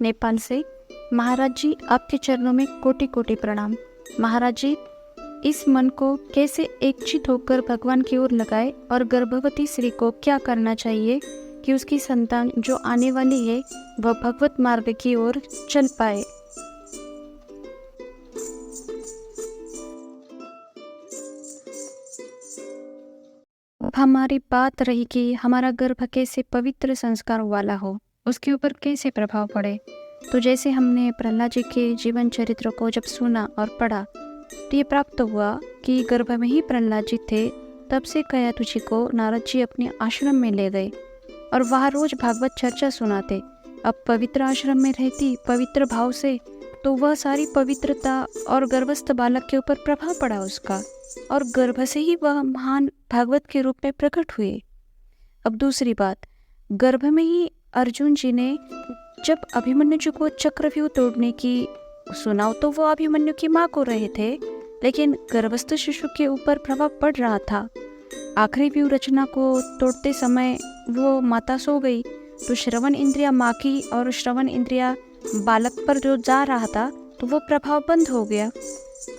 नेपाल से। महाराज जी, आपके चरणों में कोटि कोटि प्रणाम। महाराज जी, इस मन को कैसे एकचित होकर भगवान की ओर लगाए और गर्भवती स्त्री को क्या करना चाहिए कि उसकी संतान जो आने वाली है वह भगवत मार्ग की ओर चल पाए। हमारी बात रही कि हमारा गर्भ कैसे पवित्र संस्कार वाला हो, उसके ऊपर कैसे प्रभाव पड़े। तो जैसे हमने प्रहलाद जी के जीवन चरित्र को जब सुना और पढ़ा तो ये प्राप्त हुआ कि गर्भ में ही प्रहलाद जी थे। तब से कयातु जी को नारद जी अपने आश्रम में ले गए और वहाँ रोज भागवत चर्चा सुनाते। अब पवित्र आश्रम में रहती पवित्र भाव से, तो वह सारी पवित्रता और गर्भस्थ बालक के ऊपर प्रभाव पड़ा उसका, और गर्भ से ही वह महान भागवत के रूप में प्रकट हुए। अब दूसरी बात, गर्भ में ही अर्जुन जी ने जब अभिमन्यु जी को चक्रव्यूह तोड़ने की सुना तो वो अभिमन्यु की माँ को रहे थे, लेकिन गर्भस्थ शिशु के ऊपर प्रभाव पड़ रहा था। आखिरी व्यूह रचना को तोड़ते समय वो माता सो गई, तो श्रवण इंद्रिया माँ की और श्रवण इंद्रिया बालक पर जो जा रहा था तो वो प्रभाव बंद हो गया।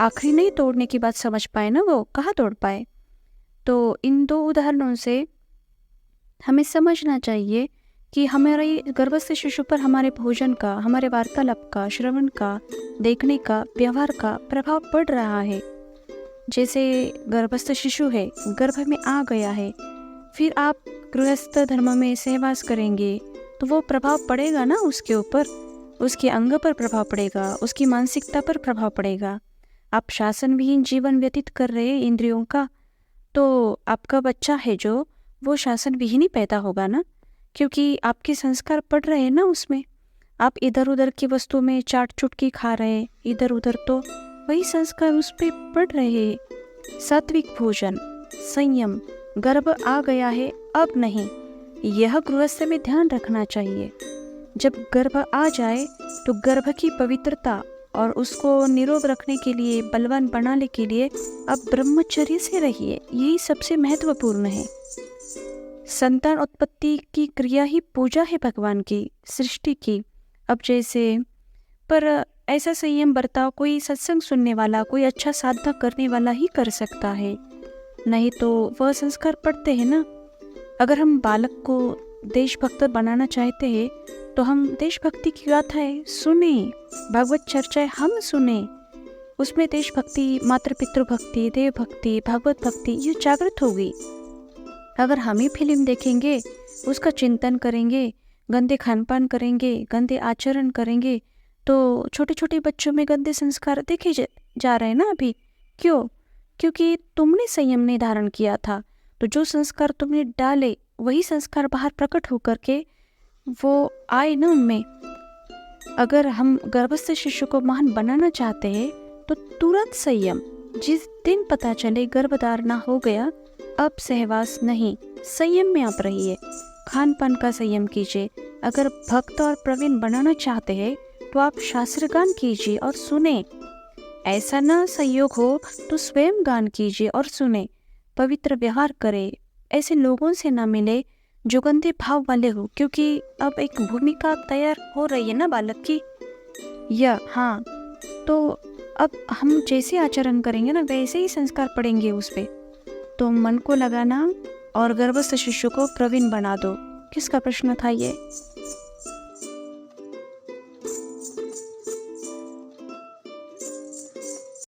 आखिरी नहीं तोड़ने की बात समझ पाए ना, वो कहाँ तोड़ पाए। तो इन दो उदाहरणों से हमें समझना चाहिए कि हमारे गर्भस्थ शिशु पर हमारे भोजन का, हमारे वार्तालाप का, श्रवण का, देखने का, व्यवहार का प्रभाव पड़ रहा है। जैसे गर्भस्थ शिशु है, गर्भ में आ गया है, फिर आप गृहस्थ धर्म में सहवास करेंगे तो वो प्रभाव पड़ेगा ना उसके ऊपर, उसके अंग पर प्रभाव पड़ेगा, उसकी मानसिकता पर प्रभाव पड़ेगा। आप शासन विहीन जीवन व्यतीत कर रहे हैं इंद्रियों का, तो आपका बच्चा है जो वो शासन विहीन ही पैदा होगा ना, क्योंकि आपके संस्कार पड़ रहे हैं ना उसमें। आप इधर उधर की वस्तु में चाट चुटकी खा रहे हैं इधर उधर, तो वही संस्कार उस पर पड़ रहे हैं। सात्विक भोजन, संयम, गर्भ आ गया है अब नहीं, यह गृहस्थ में ध्यान रखना चाहिए। जब गर्भ आ जाए तो गर्भ की पवित्रता और उसको निरोग रखने के लिए, बलवान बनाने के लिए अब ब्रह्मचर्य से रहिए, यही सबसे महत्वपूर्ण है। संतान उत्पत्ति की क्रिया ही पूजा है भगवान की, सृष्टि की। अब जैसे पर ऐसा संयम बर्ताव कोई सत्संग सुनने वाला, कोई अच्छा साधना करने वाला ही कर सकता है, नहीं तो वह संस्कार पड़ते हैं ना। अगर हम बालक को देशभक्त बनाना चाहते हैं तो हम देशभक्ति की गाथाएं सुने, भागवत चर्चाएं हम सुने, उसमें देशभक्ति, मातृ पितृ भक्ति, देव भक्ति, भागवत भक्ति ये जागृत होगी। अगर हम ही फिल्म देखेंगे, उसका चिंतन करेंगे, गंदे खान पान करेंगे, गंदे आचरण करेंगे, तो छोटे छोटे बच्चों में गंदे संस्कार देखे जा रहे हैं ना अभी। क्यों? क्योंकि तुमने संयम नहीं धारण किया था, तो जो संस्कार तुमने डाले वही संस्कार बाहर प्रकट होकर के वो आए ना उनमें। अगर हम गर्भस्थ शिशु को महान बनाना चाहते हैं तो तुरंत संयम, जिस दिन पता चले गर्भधारणा हो गया अब सहवास नहीं, संयम में आप रहिए, खान पान का संयम कीजिए। अगर भक्त और प्रवीण बनाना चाहते हैं तो आप शास्त्र गान कीजिए और सुने, ऐसा ना संयोग हो तो स्वयं गान कीजिए और सुने। पवित्र व्यवहार करें, ऐसे लोगों से ना मिले जो गंदे भाव वाले हो, क्योंकि अब एक भूमिका तैयार हो रही है ना बालक की। हाँ, तो अब हम जैसे आचरण करेंगे ना वैसे ही संस्कार पड़ेंगे उस पे। तो मन को लगाना और गर्भस्थ शिशु को प्रवीण बना दो। किसका प्रश्न था ये?